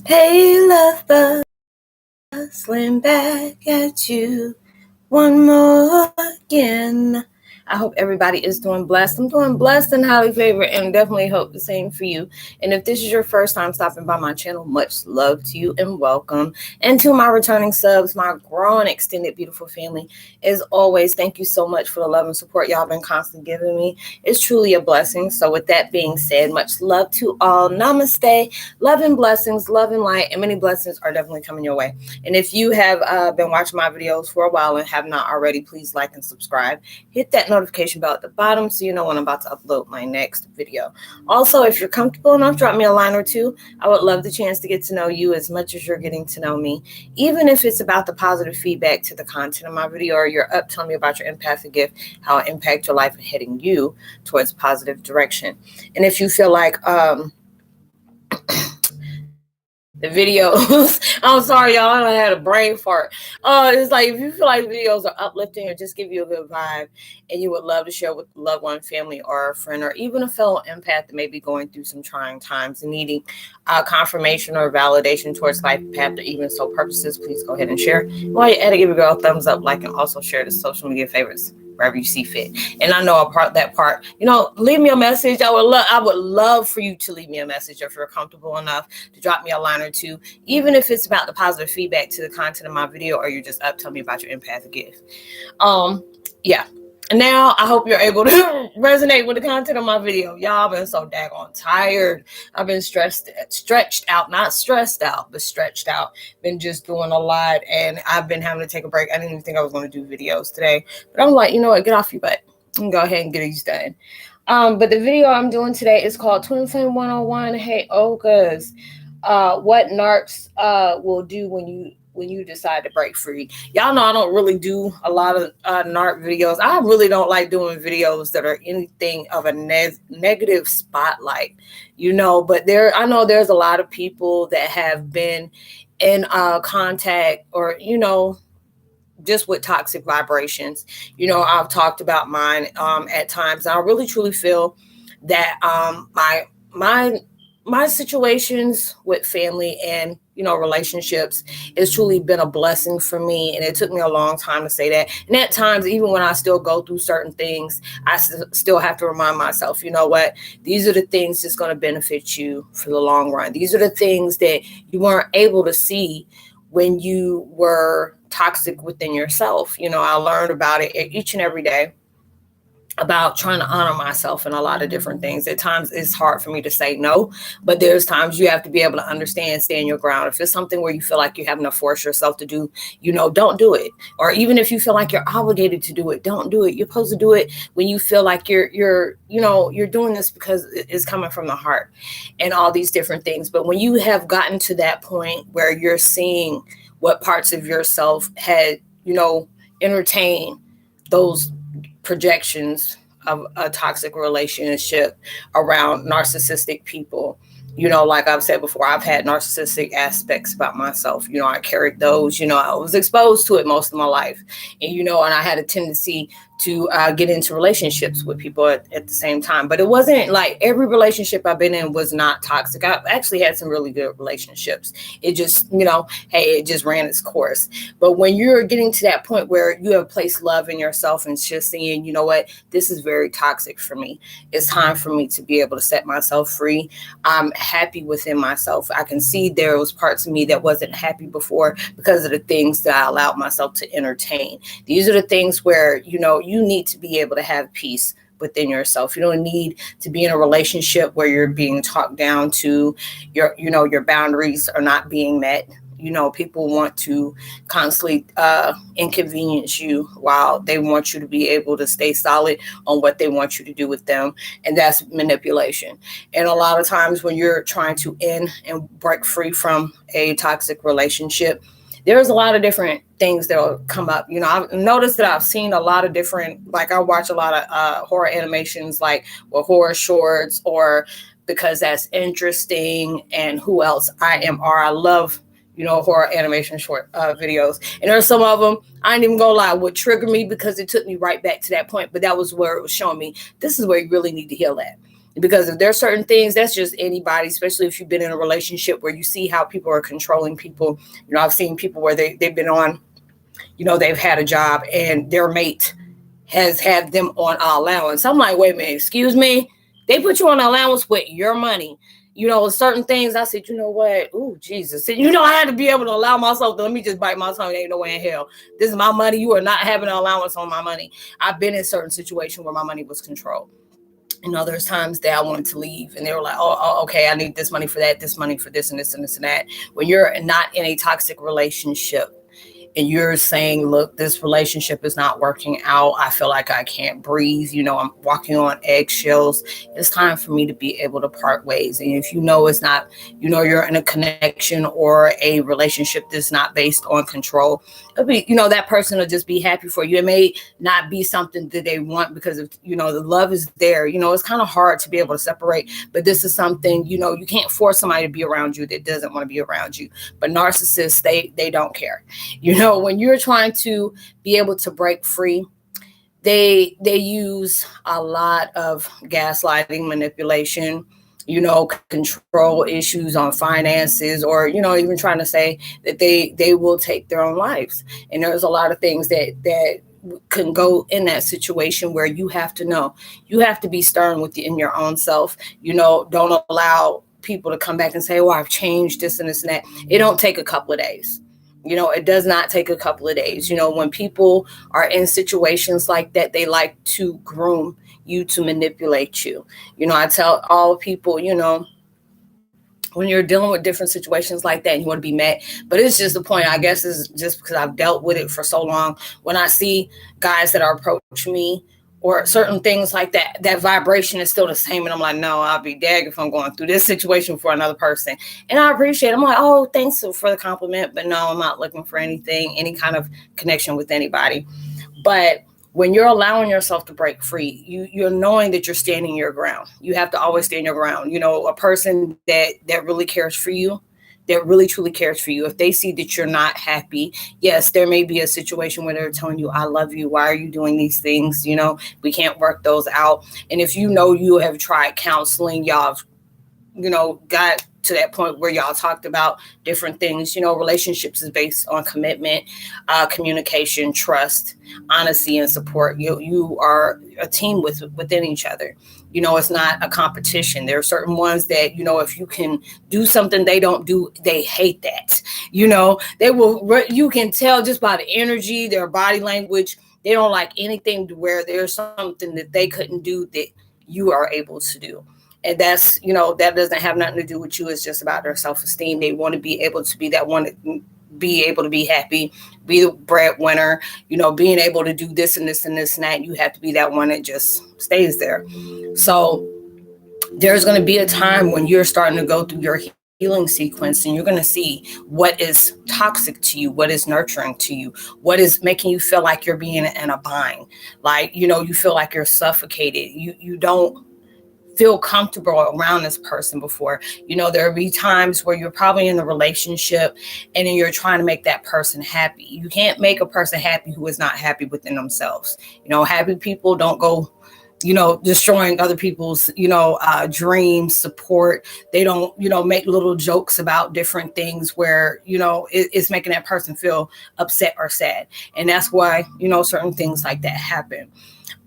Hey, love, Roslynn, back at you one more again. I hope everybody is doing blessed. I'm doing blessed and highly favored, and definitely hope the same for you. And if this is your first time stopping by my channel, much love to you and welcome. And to my returning subs, my growing, extended, beautiful family, as always, thank you so much for the love and support y'all been constantly giving me. It's truly a blessing. So with that being said, much love to all. Namaste. Love and blessings, love and light, and many blessings are definitely coming your way. And if you have been watching my videos for a while and have not already, please like and subscribe. Hit that notification bell at the bottom so you know when I'm about to upload my next video. Also, if you're comfortable enough, drop me a line or two. I would love the chance to get to know you as much as you're getting to know me, even if it's about the positive feedback to the content of my video, or you're up telling me about your empathic gift, how it impacts your life and heading you towards a positive direction. And if you feel like the videos, I'm sorry, y'all, I had a brain fart. It's like if you feel like videos are uplifting or just give you a good vibe and you would love to share with a loved one, family, or a friend, or even a fellow empath that may be going through some trying times and needing confirmation or validation towards life path or even soul purposes, please go ahead and share. While you're at it, give a girl a thumbs up, like, and also share the social media favorites wherever you see fit. And I know that part, leave me a message. I would love for you to leave me a message if you're comfortable enough to drop me a line or two, even if it's about the positive feedback to the content of my video, or you're just up telling me about your empathic gift. Yeah. Now I hope you're able to resonate with the content of my video. Y'all been so daggone tired. I've been stretched out, not stressed out, but stretched out. Been just doing a lot, and I've been having to take a break. I didn't even think I was going to do videos today, but I'm like, you know what? Get off your butt and go ahead and get these done. But the video I'm doing today is called Twin Flame 101. Heyokas. What narcs will do when you decide to break free. Y'all know I don't really do a lot of narc videos. I really don't like doing videos that are anything of a negative spotlight, but I know there's a lot of people that have been in contact, or just with toxic vibrations. I've talked about mine at times. I really truly feel that my situations with family and relationships has truly been a blessing for me, and it took me a long time to say that. And at times, even when I still go through certain things, I still have to remind myself, you know what, these are the things that's going to benefit you for the long run. These are the things that you weren't able to see when you were toxic within yourself. I learned about it each and every day, about trying to honor myself in a lot of different things. At times it's hard for me to say no, but there's times you have to be able to understand, stand your ground. If it's something where you feel like you're having to force yourself to do, don't do it. Or even if you feel like you're obligated to do it, don't do it. You're supposed to do it when you feel like you're doing this because it's coming from the heart and all these different things. But when you have gotten to that point where you're seeing what parts of yourself had, entertained those projections of a toxic relationship around narcissistic people. Like I've said before, I've had narcissistic aspects about myself. I carried those. I was exposed to it most of my life. And I had a tendency to get into relationships with people at the same time. But it wasn't like every relationship I've been in was not toxic. I actually had some really good relationships. It just, hey, it just ran its course. But when you're getting to that point where you have placed love in yourself and just saying, you know what, this is very toxic for me. It's time for me to be able to set myself free. I'm happy within myself. I can see there was parts of me that wasn't happy before because of the things that I allowed myself to entertain. These are the things where, you need to be able to have peace within yourself. You don't need to be in a relationship where you're being talked down to, your boundaries are not being met. People want to constantly inconvenience you while they want you to be able to stay solid on what they want you to do with them. And that's manipulation. And a lot of times when you're trying to end and break free from a toxic relationship, there's a lot of different things that will come up. I've noticed that I've seen a lot of different, like I watch a lot of horror animations, like with horror shorts, or because that's interesting. And who else? I love, horror animation short videos. And there's some of them, I ain't even gonna lie, would trigger me because it took me right back to that point. But that was where it was showing me, this is where you really need to heal at. Because if there's certain things, that's just anybody, especially if you've been in a relationship where you see how people are controlling people. I've seen people where they've been on, they've had a job and their mate has had them on allowance. I'm like, wait a minute, excuse me? They put you on allowance with your money. Certain things I said, you know what? Ooh, Jesus. I had to be able to allow myself to, let me just bite my tongue. Ain't no way in hell. This is my money. You are not having an allowance on my money. I've been in certain situations where my money was controlled. There's times that I wanted to leave and they were like, oh, okay, I need this money for that, this money for this and this and this and that. When you're not in a toxic relationship, and you're saying, look, this relationship is not working out. I feel like I can't breathe. I'm walking on eggshells. It's time for me to be able to part ways. And if it's not, you're in a connection or a relationship that's not based on control, it'll be, that person will just be happy for you. It may not be something that they want because of, the love is there. It's kind of hard to be able to separate, but this is something, you can't force somebody to be around you that doesn't want to be around you. But narcissists, they don't care. When you're trying to be able to break free, they use a lot of gaslighting, manipulation, control issues on finances, or, even trying to say that they will take their own lives. And there's a lot of things that can go in that situation where you have to know, you have to be stern within your own self. Don't allow people to come back and say, well, I've changed this and this and that. It don't take a couple of days. It does not take a couple of days. When people are in situations like that, they like to groom you to manipulate you. I tell all people, when you're dealing with different situations like that and you want to be met, but it's just the point, I guess, is just because I've dealt with it for so long. When I see guys that are approaching me or certain things like that, that vibration is still the same. And I'm like, no, I'll be dagged if I'm going through this situation for another person. And I appreciate it. I'm like, oh, thanks for the compliment. But no, I'm not looking for anything, any kind of connection with anybody. But when you're allowing yourself to break free, you're knowing that you're standing your ground. You have to always stand your ground. A person that really cares for you, that really truly cares for you, if they see that you're not happy, yes, there may be a situation where they're telling you, I love you. Why are you doing these things? We can't work those out. And if you have tried counseling, y'all have, got to that point where y'all talked about different things. Relationships is based on commitment, communication, trust, honesty, and support. You are a team within each other. It's not a competition. There are certain ones that, if you can do something they don't do, they hate that. They will, you can tell just by the energy, their body language, they don't like anything to where there's something that they couldn't do that you are able to do. And that's, that doesn't have nothing to do with you. It's just about their self-esteem. They want to be able to be that one, be able to be happy, be the breadwinner, being able to do this and this and this and that. You have to be that one that just stays there. So there's going to be a time when you're starting to go through your healing sequence and you're going to see what is toxic to you, what is nurturing to you, what is making you feel like you're being in a bind. Like, you feel like you're suffocated. You don't feel comfortable around this person before. There'll be times where you're probably in a relationship and then you're trying to make that person happy. You can't make a person happy who is not happy within themselves. Happy people don't go, destroying other people's, dreams, support. They don't, make little jokes about different things where, it's making that person feel upset or sad. And that's why, certain things like that happen.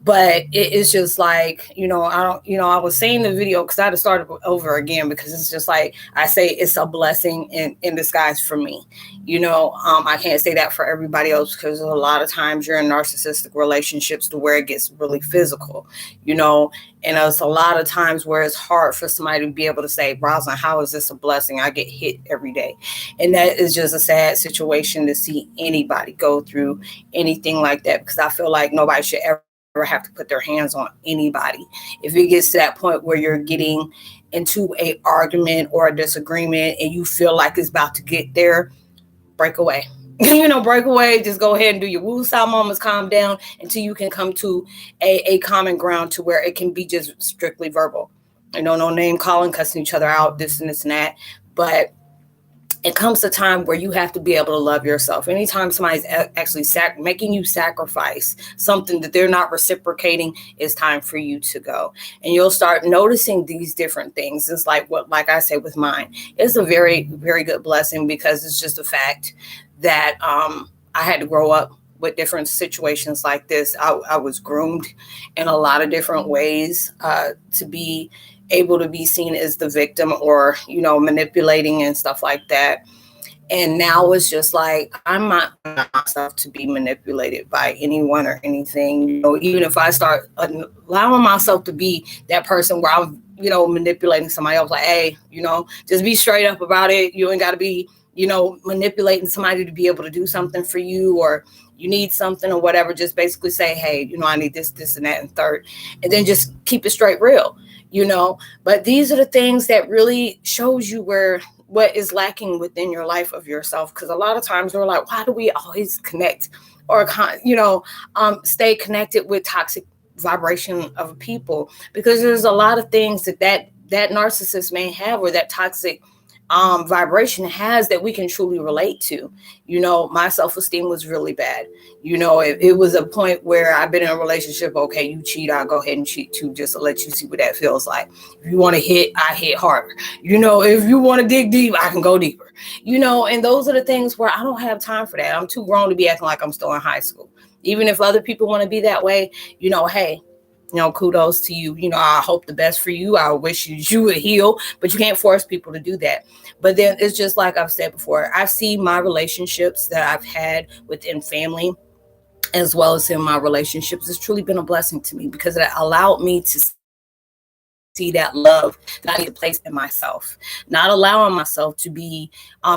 But it's just like, I was saying the video because I had to start over again because it's just like I say, it's a blessing in disguise for me. I can't say that for everybody else because a lot of times you're in narcissistic relationships to where it gets really physical, and there's a lot of times where it's hard for somebody to be able to say, Roslynn, how is this a blessing? I get hit every day. And that is just a sad situation to see anybody go through anything like that, because I feel like nobody should ever have to put their hands on anybody. If it gets to that point where you're getting into a argument or a disagreement and you feel like it's about to get there, break away. Break away. Just go ahead and do your woo-saw moments, calm down until you can come to a common ground to where it can be just strictly verbal. No name calling, cussing each other out, this and this and that. But it comes a time where you have to be able to love yourself. Anytime somebody's actually making you sacrifice something that they're not reciprocating, it's time for you to go. And you'll start noticing these different things. It's like I say with mine, it's a very, very good blessing, because it's just a fact that I had to grow up with different situations like this. I was groomed in a lot of different ways to be able to be seen as the victim, or, manipulating and stuff like that. And now it's just like, I'm not myself to be manipulated by anyone or anything. Even if I start allowing myself to be that person where I'm, manipulating somebody else, like, hey, just be straight up about it. You ain't got to be, manipulating somebody to be able to do something for you, or you need something or whatever. Just basically say, hey, I need this, and that, and third, and then just keep it straight real. But these are the things that really shows you what is lacking within your life of yourself. Because a lot of times we're like, why do we always connect or, stay connected with toxic vibration of people? Because there's a lot of things that narcissist may have, or that toxic vibration has, that we can truly relate to. My self-esteem was really bad. It was a point where I've been in a relationship. Okay, you cheat, I'll go ahead and cheat too, just to let you see what that feels like. If you want to hit, I hit harder. If you want to dig deep, I can go deeper. And those are the things where I don't have time for that. I'm too grown to be acting like I'm still in high school. Even if other people want to be that way, hey, kudos to you. I hope the best for you. I wish you would heal, but you can't force people to do that. But then it's just like I've said before, I see my relationships that I've had within family, as well as in my relationships, it's truly been a blessing to me, because it allowed me to see that love that I need to place in myself, not allowing myself to be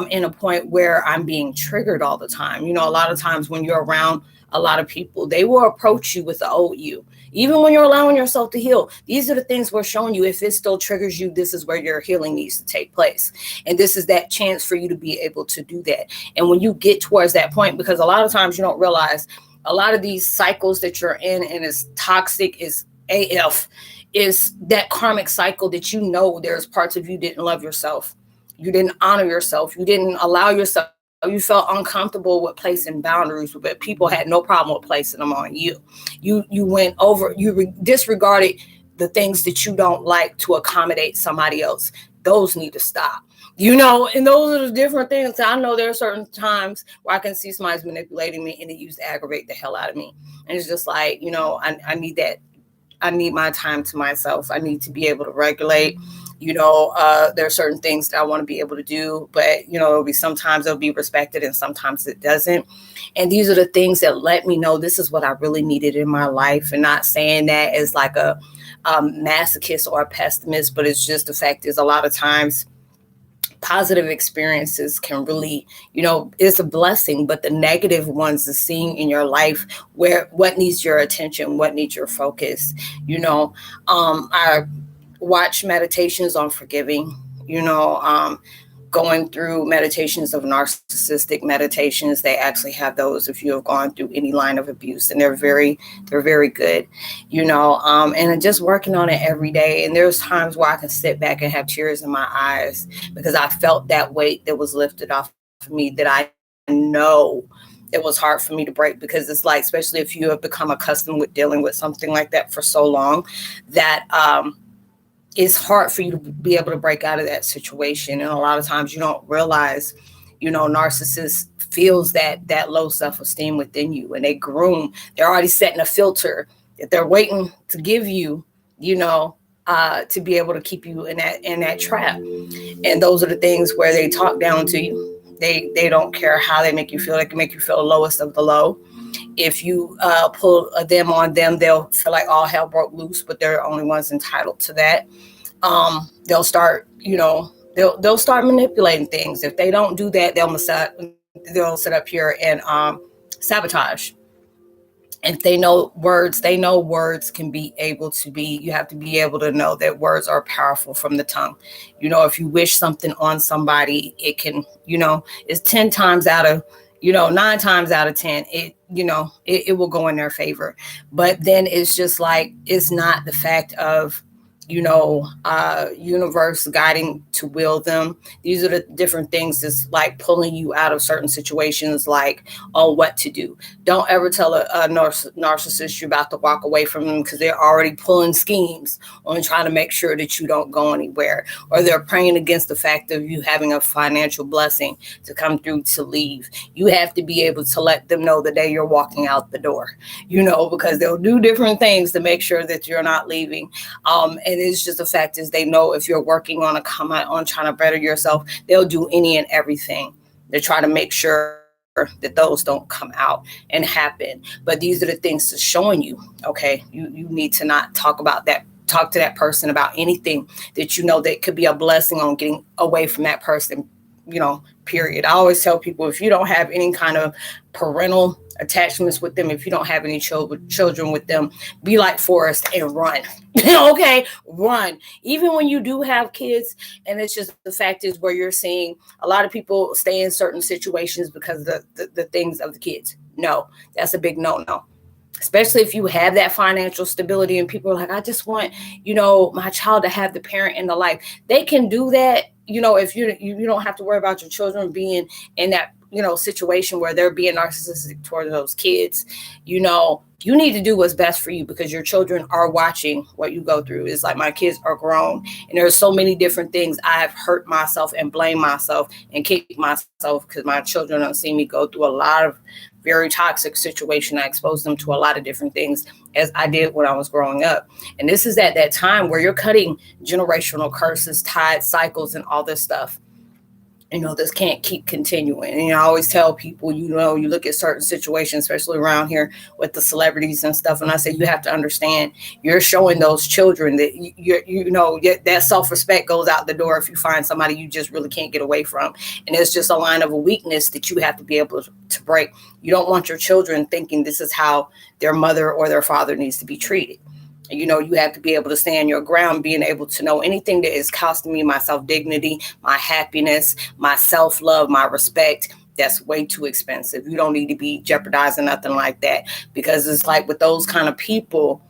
in a point where I'm being triggered all the time. A lot of times when you're around a lot of people, they will approach you with the old you. Even when you're allowing yourself to heal, these are the things we're showing you. If it still triggers you, this is where your healing needs to take place. And this is that chance for you to be able to do that. And when you get towards that point, because a lot of times you don't realize a lot of these cycles that you're in, and is toxic, is AF, is that karmic cycle that there's parts of you didn't love yourself. You didn't honor yourself. You didn't allow yourself. You felt uncomfortable with placing boundaries, but people had no problem with placing them on you. You went over, disregarded the things that you don't like to accommodate somebody else. Those need to stop. And those are the different things. I know there are certain times where I can see somebody's manipulating me, and it used to aggravate the hell out of me. And it's just like, I need that. I need my time to myself. I need to be able to regulate. There are certain things that I want to be able to do, but there'll be sometimes it'll be respected and sometimes it doesn't. And these are the things that let me know this is what I really needed in my life. And not saying that as like a masochist or a pessimist, but it's just the fact is a lot of times positive experiences can really, it's a blessing, but the negative ones is seeing in your life what needs your attention, what needs your focus. I watch meditations on forgiving, going through meditations of narcissistic meditations. They actually have those if you have gone through any line of abuse, and they're very good, and just working on it every day. And there's times where I can sit back and have tears in my eyes, because I felt that weight that was lifted off of me, that I know it was hard for me to break, because it's like, especially if you have become accustomed with dealing with something like that for so long, that it's hard for you to be able to break out of that situation. And a lot of times you don't realize, narcissist feels that low self-esteem within you, and they're already setting a filter that they're waiting to give you, to be able to keep you in that trap. And those are the things where they talk down to you. They don't care how they make you feel. They can make you feel the lowest of the low. If you pull them on them, they'll feel like all hell broke loose, but they're the only ones entitled to that. They'll start, they'll start manipulating things. If they don't do that, they'll sit up here and sabotage. And they know words can be able to be, you have to be able to know that words are powerful from the tongue. If you wish something on somebody, it can, it's 10 times out of, 9 times out of 10, it will go in their favor. But then it's just like, it's not the fact of universe guiding to will them. These are the different things that's like pulling you out of certain situations, like on what to do. Don't ever tell a narcissist you're about to walk away from them, because they're already pulling schemes on trying to make sure that you don't go anywhere, or they're praying against the fact of you having a financial blessing to come through to leave. You have to be able to let them know the day you're walking out the door, because they'll do different things to make sure that you're not leaving. And it's just the fact is, they know if you're working on on trying to better yourself, they'll do any and everything to try to make sure that those don't come out and happen. But these are the things to showing you, okay, you need to not talk to that person about anything that that could be a blessing on getting away from that person, period. I always tell people, if you don't have any kind of parental attachments with them, if you don't have any children with them, be like Forrest and run. Okay, run. Even when you do have kids, and it's just the fact is where you're seeing a lot of people stay in certain situations because of the things of the kids. No, that's a big no-no. Especially if you have that financial stability and people are like, I just want, my child to have the parent in the life. They can do that, if you don't have to worry about your children being in that, situation where they're being narcissistic toward those kids. You need to do what's best for you, because your children are watching what you go through. It's like my kids are grown, and there's so many different things I've hurt myself and blamed myself and kicked myself because my children don't see me go through a lot of very toxic situation. I exposed them to a lot of different things, as I did when I was growing up. And this is at that time where you're cutting generational curses, tides, cycles, and all this stuff. This can't keep continuing. And I always tell people, you look at certain situations, especially around here with the celebrities and stuff. And I say, you have to understand, you're showing those children that that self-respect goes out the door if you find somebody you just really can't get away from. And it's just a line of a weakness that you have to be able to break. You don't want your children thinking this is how their mother or their father needs to be treated. You have to be able to stand your ground, being able to know anything that is costing me my self-dignity, my happiness, my self-love, my respect. That's way too expensive. You don't need to be jeopardizing nothing like that, because it's like with those kind of people,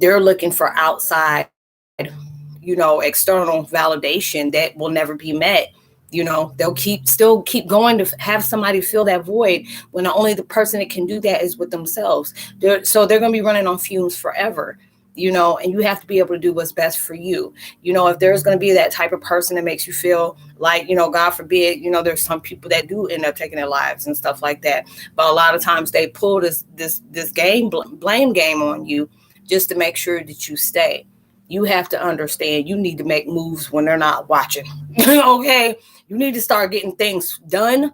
they're looking for outside, external validation that will never be met. They'll still keep going to have somebody fill that void when the person that can do that is with themselves. So they're going to be running on fumes forever, and you have to be able to do what's best for you. If there's going to be that type of person that makes you feel like, God forbid, there's some people that do end up taking their lives and stuff like that. But a lot of times they pull this blame game on you just to make sure that you stay. You have to understand, you need to make moves when they're not watching. Okay. You need to start getting things done,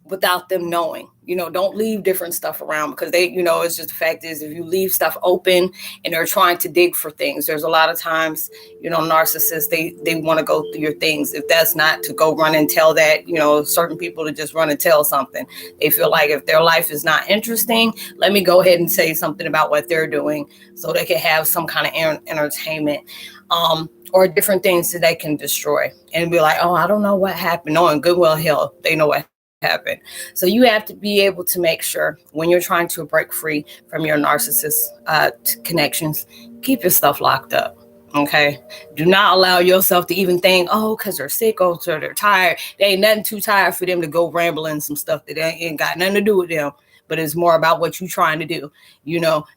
without them knowing. Don't leave different stuff around, because they, it's just the fact is, if you leave stuff open and they're trying to dig for things, there's a lot of times, narcissists, they want to go through your things. If that's not to go run and tell that, certain people to just run and tell something. They feel like if their life is not interesting, let me go ahead and say something about what they're doing so they can have some kind of entertainment. Or different things that they can destroy and be like, oh, I don't know what happened. Knowing good well hell, they know what happened. So you have to be able to make sure when you're trying to break free from your narcissist connections, keep your stuff locked up. Okay. Do not allow yourself to even think, oh, because they're sick, oh, so they're tired. They ain't nothing too tired for them to go rambling some stuff that ain't got nothing to do with them. But it's more about what you're trying to do.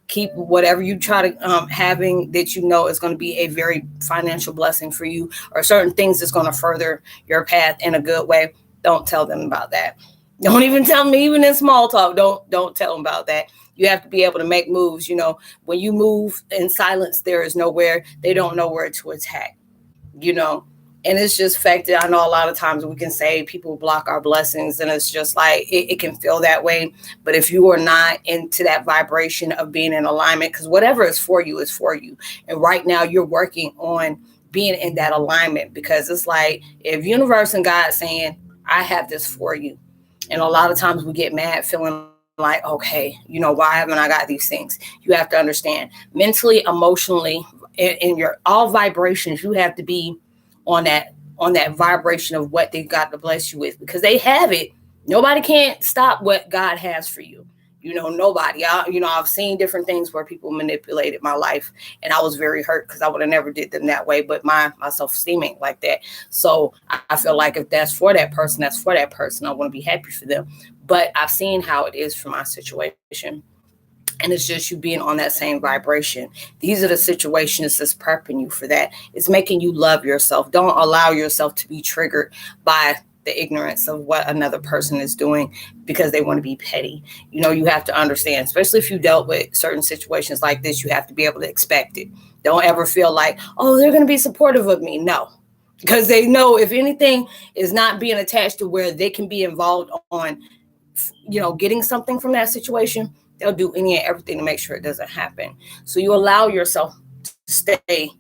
Keep whatever you try to having that is going to be a very financial blessing for you, or certain things that's going to further your path in a good way. Don't tell them about that. Don't even tell them, even in small talk. Don't tell them about that. You have to be able to make moves. When you move in silence, there is nowhere. They don't know where to attack. And it's just fact that I know a lot of times we can say people block our blessings, and it's just like it can feel that way. But if you are not into that vibration of being in alignment, because whatever is for you is for you. And right now you're working on being in that alignment, because it's like if universe and God saying, I have this for you. And a lot of times we get mad feeling like, okay, why haven't I got these things? You have to understand mentally, emotionally, in your all vibrations, you have to be on that vibration of what they got to bless you with, because they have it. Nobody can't stop what God has for you. Nobody. I've seen different things where people manipulated my life, and I was very hurt because I would have never did them that way. But my self-esteem ain't like that. So I feel like if that's for that person, that's for that person. I want to be happy for them. But I've seen how it is for my situation. And it's just you being on that same vibration. These are the situations that's prepping you for that. It's making you love yourself. Don't allow yourself to be triggered by the ignorance of what another person is doing because they want to be petty. You have to understand, especially if you dealt with certain situations like this, you have to be able to expect it. Don't ever feel like, oh, they're going to be supportive of me. No, because they know if anything is not being attached to where they can be involved on, getting something from that situation, they'll do any and everything to make sure it doesn't happen. So you allow yourself to stay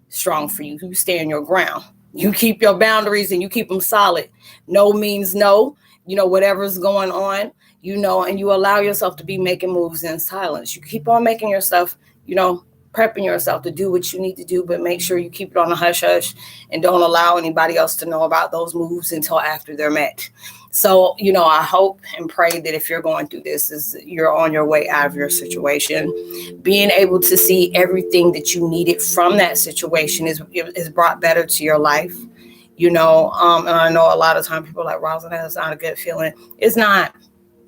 strong for you. You stay on your ground. You keep your boundaries and you keep them solid. No means no, whatever's going on, and you allow yourself to be making moves in silence. You keep on making yourself, prepping yourself to do what you need to do, but make sure you keep it on a hush hush and don't allow anybody else to know about those moves until after they're met. So, I hope and pray that if you're going through this, you're on your way out of your situation. Being able to see everything that you needed from that situation is brought better to your life. And I know a lot of times people are like, Roslynn, that's not a good feeling. It's not.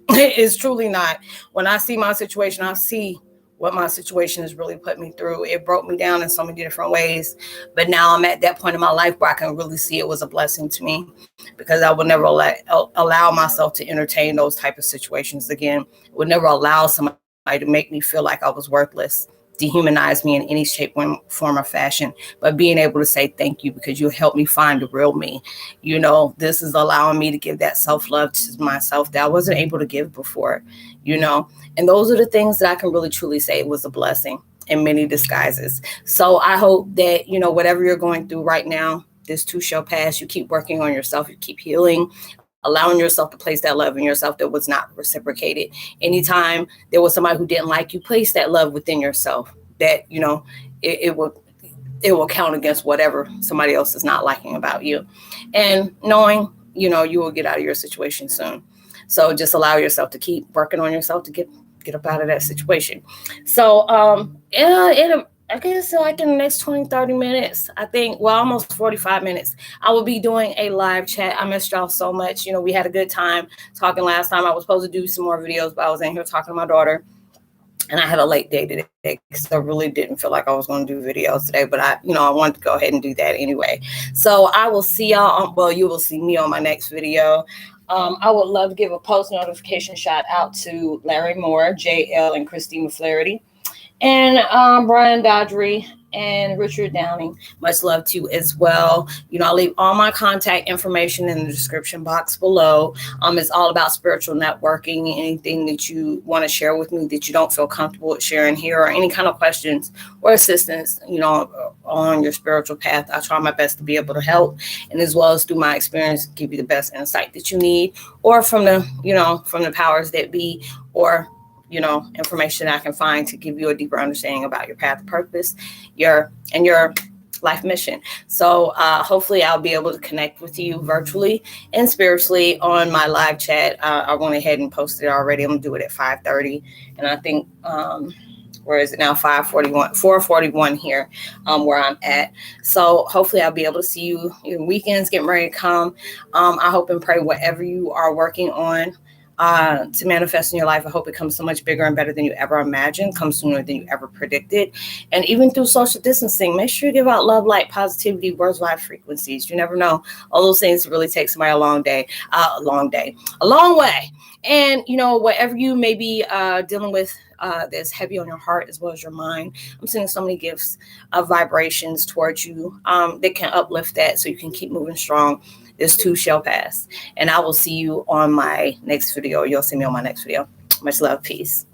It's truly not. When I see my situation, I see what my situation has really put me through. It broke me down in so many different ways. But now I'm at that point in my life where I can really see it was a blessing to me, because I would never allow myself to entertain those type of situations again. I would never allow somebody to make me feel like I was worthless, dehumanize me in any shape, form, or fashion. But being able to say thank you because you helped me find the real me. This is allowing me to give that self-love to myself that I wasn't able to give before, and those are the things that I can really truly say it was a blessing in many disguises. So I hope that, whatever you're going through right now, this too shall pass. You keep working on yourself, you keep healing, allowing yourself to place that love in yourself that was not reciprocated. Anytime there was somebody who didn't like you, place that love within yourself, that, it will count against whatever somebody else is not liking about you. And knowing, you will get out of your situation soon. So just allow yourself to keep working on yourself to get up out of that situation. So, I guess like in the next 20, 30 minutes, I think, almost 45 minutes, I will be doing a live chat. I missed y'all so much. We had a good time talking last time. I was supposed to do some more videos, but I was in here talking to my daughter, and I had a late day today because I really didn't feel like I was going to do videos today, but I wanted to go ahead and do that anyway. So I will see y'all you will see me on my next video. I would love to give a post notification shout out to Larry Moore, JL, and Christina Flaherty, and Brian Dodgery and Richard Downing. Much love to you as well. I'll leave all my contact information in the description box below. It's all about spiritual networking. Anything that you want to share with me that you don't feel comfortable with sharing here, or any kind of questions or assistance, on your spiritual path, I try my best to be able to help, and as well as through my experience, give you the best insight that you need, or from the powers that be, or information I can find to give you a deeper understanding about your path of purpose, your life mission. So hopefully I'll be able to connect with you virtually and spiritually on my live chat. I went ahead and posted it already. I'm gonna do it at 5:30, and I think where is it now? 4:41 here, where I'm at. So hopefully I'll be able to see you. Your weekend's getting ready to come. I hope and pray whatever you are working on to manifest in your life, I hope it comes so much bigger and better than you ever imagined, comes sooner than you ever predicted. And even through social distancing, make sure you give out love, light, positivity, words, vibe, frequencies. You never know. All those things really take somebody a long way. And, whatever you may be dealing with that's heavy on your heart as well as your mind, I'm sending so many gifts of vibrations towards you that can uplift that so you can keep moving strong. This too shall pass. And I will see you on my next video. You'll see me on my next video. Much love. Peace.